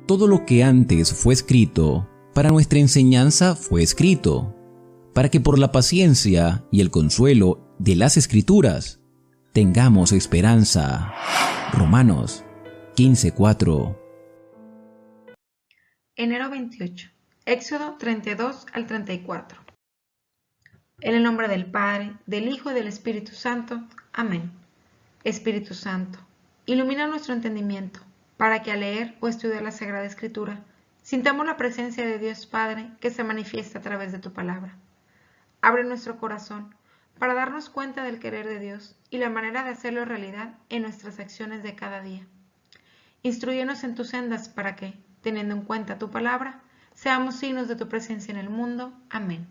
todo lo que antes fue escrito, para nuestra enseñanza fue escrito, para que por la paciencia y el consuelo de las Escrituras tengamos esperanza. Romanos 15:4. Enero 28. Éxodo 32 al 34. En el nombre del Padre, del Hijo y del Espíritu Santo. Amén. Espíritu Santo, ilumina nuestro entendimiento, para que al leer o estudiar la Sagrada Escritura, sintamos la presencia de Dios Padre que se manifiesta a través de tu palabra. Abre nuestro corazón para darnos cuenta del querer de Dios y la manera de hacerlo realidad en nuestras acciones de cada día. Instrúyenos en tus sendas para que, teniendo en cuenta tu palabra, seamos signos de tu presencia en el mundo. Amén.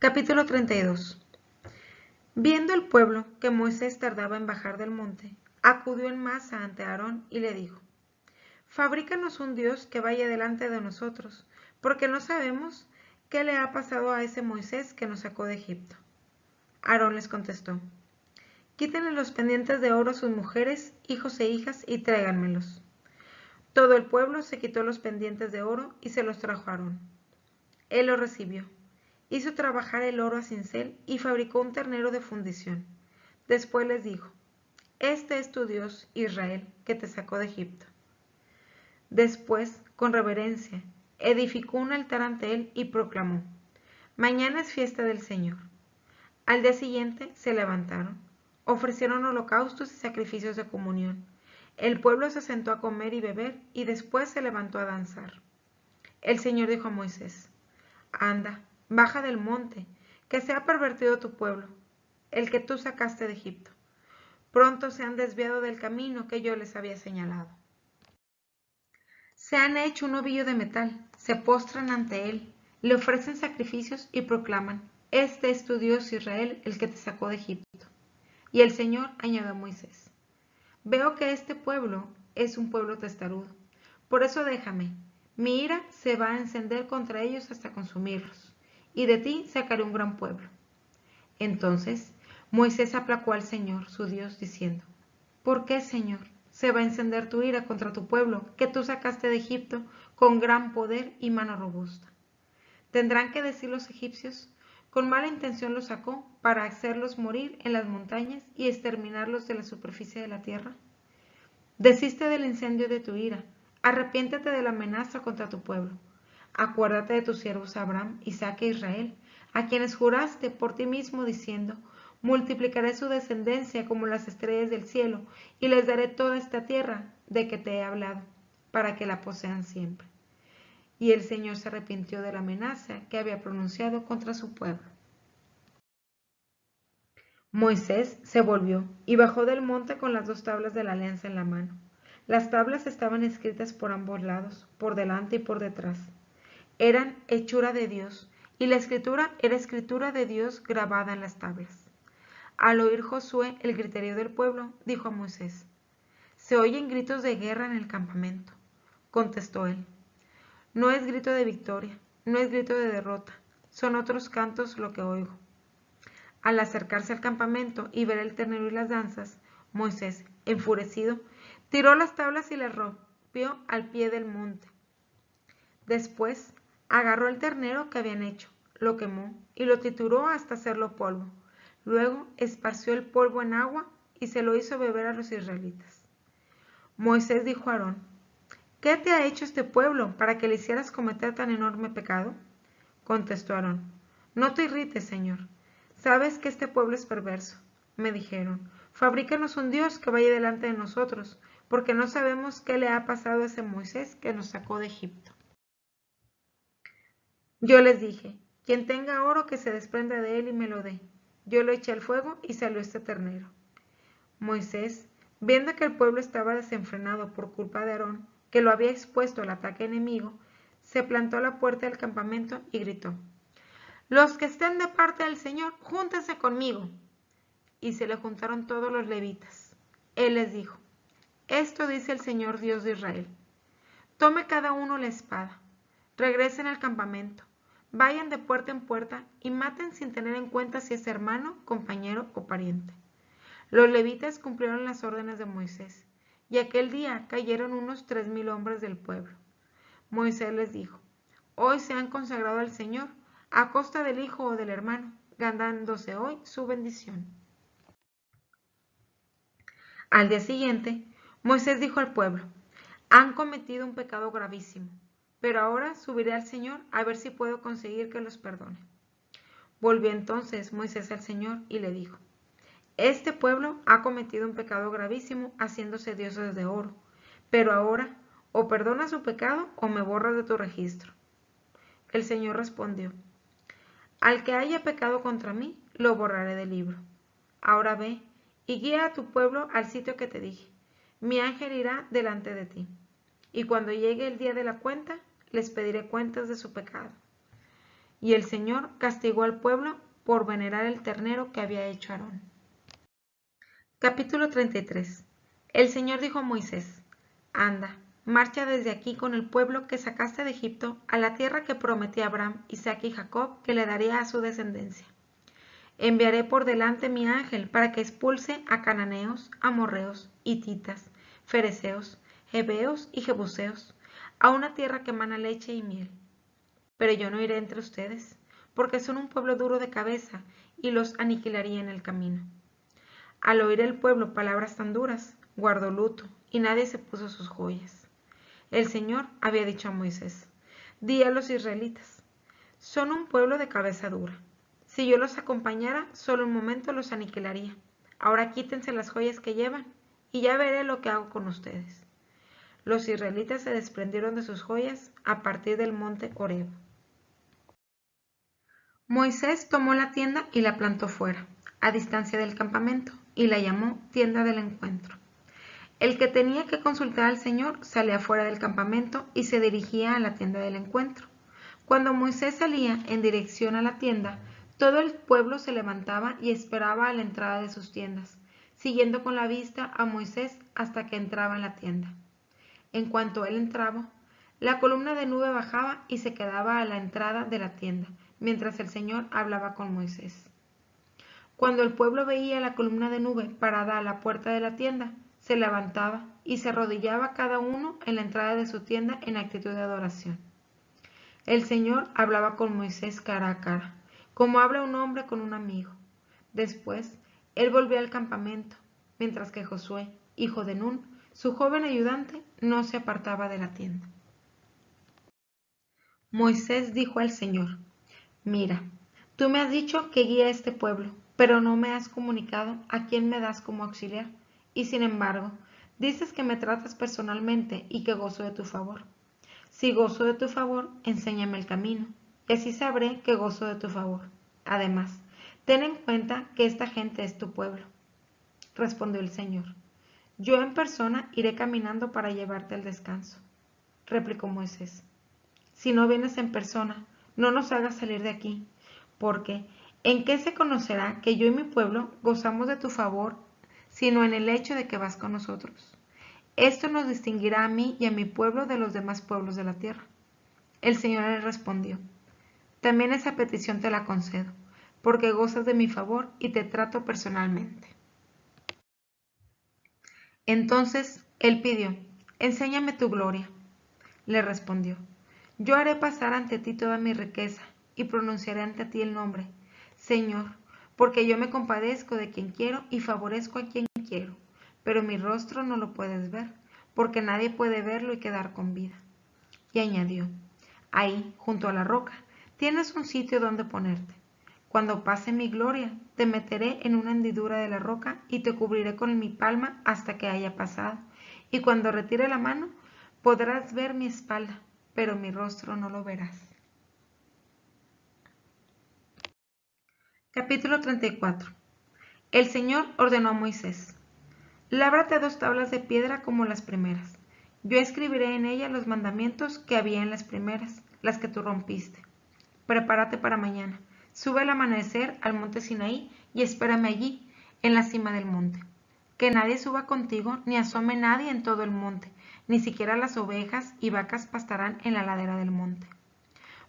Capítulo 32. Viendo el pueblo que Moisés tardaba en bajar del monte, acudió en masa ante Aarón y le dijo: Fabrícanos un Dios que vaya delante de nosotros, porque no sabemos qué le ha pasado a ese Moisés que nos sacó de Egipto. Aarón les contestó: Quítenle los pendientes de oro a sus mujeres, hijos e hijas y tráiganmelos. Todo el pueblo se quitó los pendientes de oro y se los trajo a Aarón. Él los recibió. Hizo trabajar el oro a cincel y fabricó un ternero de fundición. Después les dijo: Este es tu Dios, Israel, que te sacó de Egipto. Después, con reverencia, edificó un altar ante él y proclamó: Mañana es fiesta del Señor. Al día siguiente se levantaron, ofrecieron holocaustos y sacrificios de comunión. El pueblo se sentó a comer y beber y después se levantó a danzar. El Señor dijo a Moisés: Anda, baja del monte, que se ha pervertido tu pueblo, el que tú sacaste de Egipto. Pronto se han desviado del camino que yo les había señalado. Se han hecho un ovillo de metal, se postran ante él, le ofrecen sacrificios y proclaman: Este es tu Dios Israel, el que te sacó de Egipto. Y el Señor añadió a Moisés: Veo que este pueblo es un pueblo testarudo, por eso déjame, mi ira se va a encender contra ellos hasta consumirlos, y de ti sacaré un gran pueblo. Entonces Moisés aplacó al Señor, su Dios, diciendo: ¿Por qué, Señor, se va a encender tu ira contra tu pueblo, que tú sacaste de Egipto con gran poder y mano robusta? Tendrán que decir los egipcios: con mala intención los sacó para hacerlos morir en las montañas y exterminarlos de la superficie de la tierra. Desiste del incendio de tu ira, arrepiéntete de la amenaza contra tu pueblo. Acuérdate de tus siervos Abraham, Isaac e Israel, a quienes juraste por ti mismo diciendo: multiplicaré su descendencia como las estrellas del cielo, y les daré toda esta tierra de que te he hablado, para que la posean siempre. Y el Señor se arrepintió de la amenaza que había pronunciado contra su pueblo. Moisés se volvió y bajó del monte con las 2 tablas de la alianza en la mano. Las tablas estaban escritas por ambos lados, por delante y por detrás. Eran hechura de Dios, y la escritura era escritura de Dios grabada en las tablas. Al oír Josué el griterío del pueblo, dijo a Moisés: Se oyen gritos de guerra en el campamento. Contestó él: No es grito de victoria, no es grito de derrota, son otros cantos lo que oigo. Al acercarse al campamento y ver el ternero y las danzas, Moisés, enfurecido, tiró las tablas y las rompió al pie del monte. Después, agarró el ternero que habían hecho, lo quemó y lo trituró hasta hacerlo polvo. Luego esparció el polvo en agua y se lo hizo beber a los israelitas. Moisés dijo a Aarón: ¿Qué te ha hecho este pueblo para que le hicieras cometer tan enorme pecado? Contestó Aarón: No te irrites, Señor. Sabes que este pueblo es perverso. Me dijeron: Fabrícanos un Dios que vaya delante de nosotros, porque no sabemos qué le ha pasado a ese Moisés que nos sacó de Egipto. Yo les dije: Quien tenga oro que se desprenda de él y me lo dé. Yo lo eché al fuego y salió este ternero. Moisés, viendo que el pueblo estaba desenfrenado por culpa de Aarón, que lo había expuesto al ataque enemigo, se plantó a la puerta del campamento y gritó: Los que estén de parte del Señor, júntense conmigo. Y se le juntaron todos los levitas. Él les dijo: Esto dice el Señor Dios de Israel: Tome cada uno la espada, regresen al campamento, vayan de puerta en puerta y maten sin tener en cuenta si es hermano, compañero o pariente. Los levitas cumplieron las órdenes de Moisés, y aquel día cayeron unos 3000 hombres del pueblo. Moisés les dijo: Hoy se han consagrado al Señor a costa del hijo o del hermano, ganándose hoy su bendición. Al día siguiente, Moisés dijo al pueblo: Han cometido un pecado gravísimo, pero ahora subiré al Señor a ver si puedo conseguir que los perdone. Volvió entonces Moisés al Señor y le dijo: Este pueblo ha cometido un pecado gravísimo haciéndose dioses de oro, pero ahora o perdona su pecado o me borras de tu registro. El Señor respondió: Al que haya pecado contra mí, lo borraré del libro. Ahora ve y guía a tu pueblo al sitio que te dije. Mi ángel irá delante de ti. Y cuando llegue el día de la cuenta, les pediré cuentas de su pecado. Y el Señor castigó al pueblo por venerar el ternero que había hecho Aarón. Capítulo 33. El Señor dijo a Moisés: Anda, marcha desde aquí con el pueblo que sacaste de Egipto a la tierra que prometí a Abraham, Isaac y Jacob que le daría a su descendencia. Enviaré por delante mi ángel para que expulse a cananeos, amorreos, hititas, fereceos, heveos y jebuseos, a una tierra que emana leche y miel. Pero yo no iré entre ustedes, porque son un pueblo duro de cabeza, y los aniquilaría en el camino. Al oír el pueblo palabras tan duras, guardó luto, y nadie se puso sus joyas. El Señor había dicho a Moisés: Di a los israelitas: Son un pueblo de cabeza dura. Si yo los acompañara, solo un momento los aniquilaría. Ahora quítense las joyas que llevan, y ya veré lo que hago con ustedes. Los israelitas se desprendieron de sus joyas a partir del monte Horeb. Moisés tomó la tienda y la plantó fuera, a distancia del campamento, y la llamó tienda del encuentro. El que tenía que consultar al Señor salía fuera del campamento y se dirigía a la tienda del encuentro. Cuando Moisés salía en dirección a la tienda, todo el pueblo se levantaba y esperaba a la entrada de sus tiendas, siguiendo con la vista a Moisés hasta que entraba en la tienda. En cuanto él entraba, la columna de nube bajaba y se quedaba a la entrada de la tienda, mientras el Señor hablaba con Moisés. Cuando el pueblo veía la columna de nube parada a la puerta de la tienda, se levantaba y se arrodillaba cada uno en la entrada de su tienda en actitud de adoración. El Señor hablaba con Moisés cara a cara, como habla un hombre con un amigo. Después, él volvió al campamento, mientras que Josué, hijo de Nun, su joven ayudante, no se apartaba de la tienda. Moisés dijo al Señor: Mira, tú me has dicho que guíe a este pueblo, pero no me has comunicado a quién me das como auxiliar, y sin embargo, dices que me tratas personalmente y que gozo de tu favor. Si gozo de tu favor, enséñame el camino, y así sabré que gozo de tu favor. Además, ten en cuenta que esta gente es tu pueblo. Respondió el Señor: Yo en persona iré caminando para llevarte al descanso. Replicó Moisés: Si no vienes en persona, no nos hagas salir de aquí, porque ¿en qué se conocerá que yo y mi pueblo gozamos de tu favor, sino en el hecho de que vas con nosotros? Esto nos distinguirá a mí y a mi pueblo de los demás pueblos de la tierra. El Señor le respondió: También esa petición te la concedo, porque gozas de mi favor y te trato personalmente. Entonces él pidió: Enséñame tu gloria. Le respondió: Yo haré pasar ante ti toda mi riqueza y pronunciaré ante ti el nombre, Señor, porque yo me compadezco de quien quiero y favorezco a quien quiero, pero mi rostro no lo puedes ver, porque nadie puede verlo y quedar con vida. Y añadió: Ahí, junto a la roca, tienes un sitio donde ponerte. Cuando pase mi gloria, te meteré en una hendidura de la roca y te cubriré con mi palma hasta que haya pasado. Y cuando retire la mano, podrás ver mi espalda, pero mi rostro no lo verás. Capítulo 34. El Señor ordenó a Moisés: Lábrate 2 tablas de piedra como las primeras. Yo escribiré en ellas los mandamientos que había en las primeras, las que tú rompiste. Prepárate para mañana. Sube al amanecer al monte Sinaí y espérame allí, en la cima del monte. Que nadie suba contigo, ni asome nadie en todo el monte, ni siquiera las ovejas y vacas pastarán en la ladera del monte.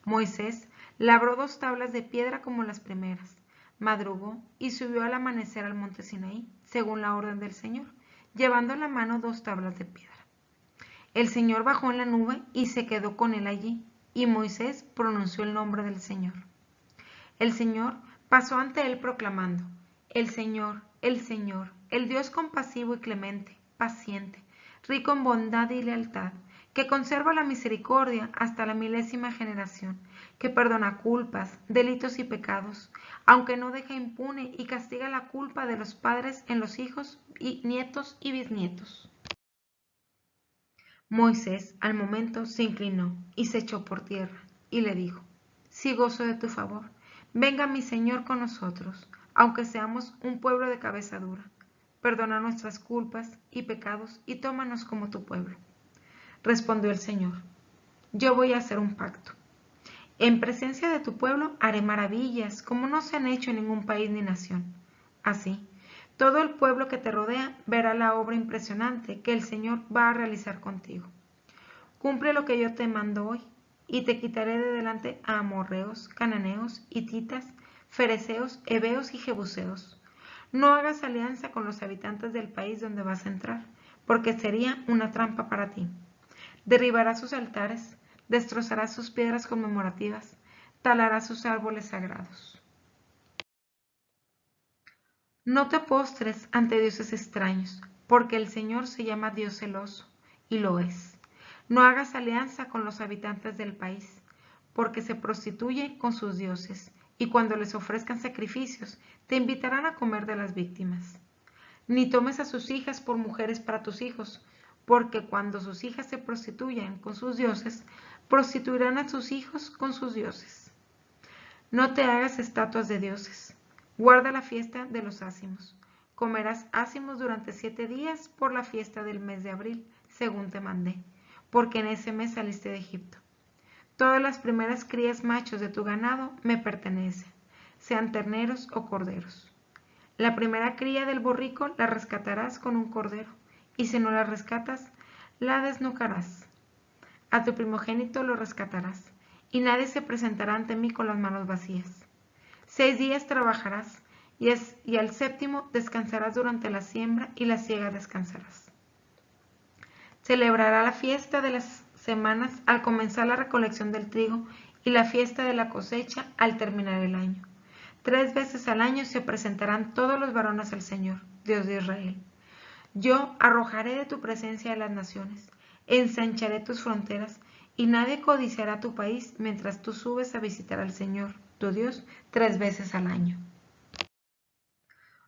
Moisés labró 2 tablas de piedra como las primeras, madrugó y subió al amanecer al monte Sinaí, según la orden del Señor. llevando en la mano 2 tablas de piedra. El Señor bajó en la nube y se quedó con él allí, y Moisés pronunció el nombre del Señor. El Señor pasó ante él proclamando: el Señor, el Dios compasivo y clemente, paciente, rico en bondad y lealtad, que conserva la misericordia hasta la 1000ª generación, que perdona culpas, delitos y pecados, aunque no deja impune y castiga la culpa de los padres en los hijos, y nietos y bisnietos. Moisés al momento se inclinó y se echó por tierra, y le dijo: si gozo de tu favor, venga mi Señor con nosotros, aunque seamos un pueblo de cabeza dura. Perdona nuestras culpas y pecados y tómanos como tu pueblo. Respondió el Señor: yo voy a hacer un pacto. En presencia de tu pueblo haré maravillas como no se han hecho en ningún país ni nación. Así, todo el pueblo que te rodea verá la obra impresionante que el Señor va a realizar contigo. Cumple lo que yo te mando hoy, y te quitaré de delante a amorreos, cananeos, hititas, fereceos, heveos y jebuseos. No hagas alianza con los habitantes del país donde vas a entrar, porque sería una trampa para ti. Derribarás sus altares, destrozarás sus piedras conmemorativas, talarás sus árboles sagrados. No te postres ante dioses extraños, porque el Señor se llama Dios celoso, y lo es. No hagas alianza con los habitantes del país, porque se prostituyen con sus dioses, y cuando les ofrezcan sacrificios, te invitarán a comer de las víctimas. Ni tomes a sus hijas por mujeres para tus hijos, porque cuando sus hijas se prostituyan con sus dioses, prostituirán a sus hijos con sus dioses. No te hagas estatuas de dioses. Guarda la fiesta de los ácimos. Comerás ácimos durante 7 días por la fiesta del mes de abril, según te mandé, porque en ese mes saliste de Egipto. Todas las primeras crías machos de tu ganado me pertenecen, sean terneros o corderos. La primera cría del borrico la rescatarás con un cordero, y si no la rescatas, la desnucarás. A tu primogénito lo rescatarás, y nadie se presentará ante mí con las manos vacías. 6 días trabajarás, y al 7º descansarás durante la siembra, y la siega descansarás. Celebrará la fiesta de las semanas al comenzar la recolección del trigo, y la fiesta de la cosecha al terminar el año. 3 veces al año se presentarán todos los varones al Señor, Dios de Israel. Yo arrojaré de tu presencia a las naciones, ensancharé tus fronteras, y nadie codiciará tu país mientras tú subes a visitar al Señor, tu Dios, 3 veces al año.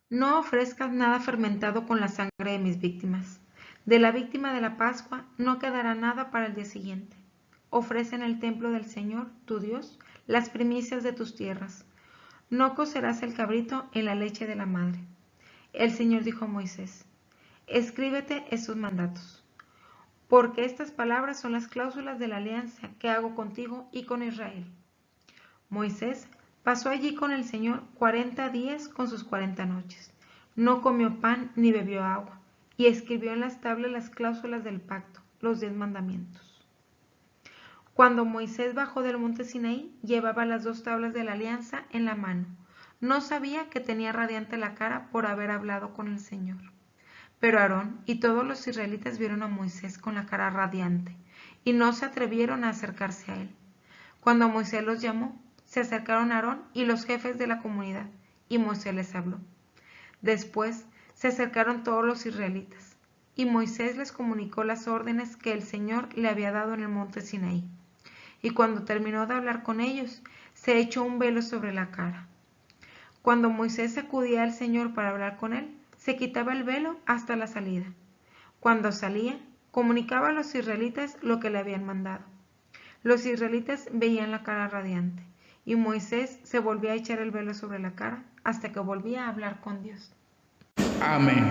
No ofrezcas nada fermentado con la sangre de mis víctimas. De la víctima de la Pascua no quedará nada para el día siguiente. Ofrece en el templo del Señor, tu Dios, las primicias de tus tierras. No cocerás el cabrito en la leche de la madre. El Señor dijo a Moisés: escríbete estos mandatos, porque estas palabras son las cláusulas de la alianza que hago contigo y con Israel. Moisés pasó allí con el Señor 40 días con sus 40 noches. No comió pan ni bebió agua, y escribió en las tablas las cláusulas del pacto, los 10 mandamientos. Cuando Moisés bajó del monte Sinaí, llevaba las 2 tablas de la alianza en la mano. No sabía que tenía radiante la cara por haber hablado con el Señor. Pero Aarón y todos los israelitas vieron a Moisés con la cara radiante, y no se atrevieron a acercarse a él. Cuando Moisés los llamó, se acercaron a Aarón y los jefes de la comunidad, y Moisés les habló. Después se acercaron todos los israelitas, y Moisés les comunicó las órdenes que el Señor le había dado en el monte Sinaí. Y cuando terminó de hablar con ellos, se echó un velo sobre la cara. Cuando Moisés acudía al Señor para hablar con él, se quitaba el velo hasta la salida. Cuando salía, comunicaba a los israelitas lo que le habían mandado. Los israelitas veían la cara radiante, y Moisés se volvía a echar el velo sobre la cara hasta que volvía a hablar con Dios. Amén.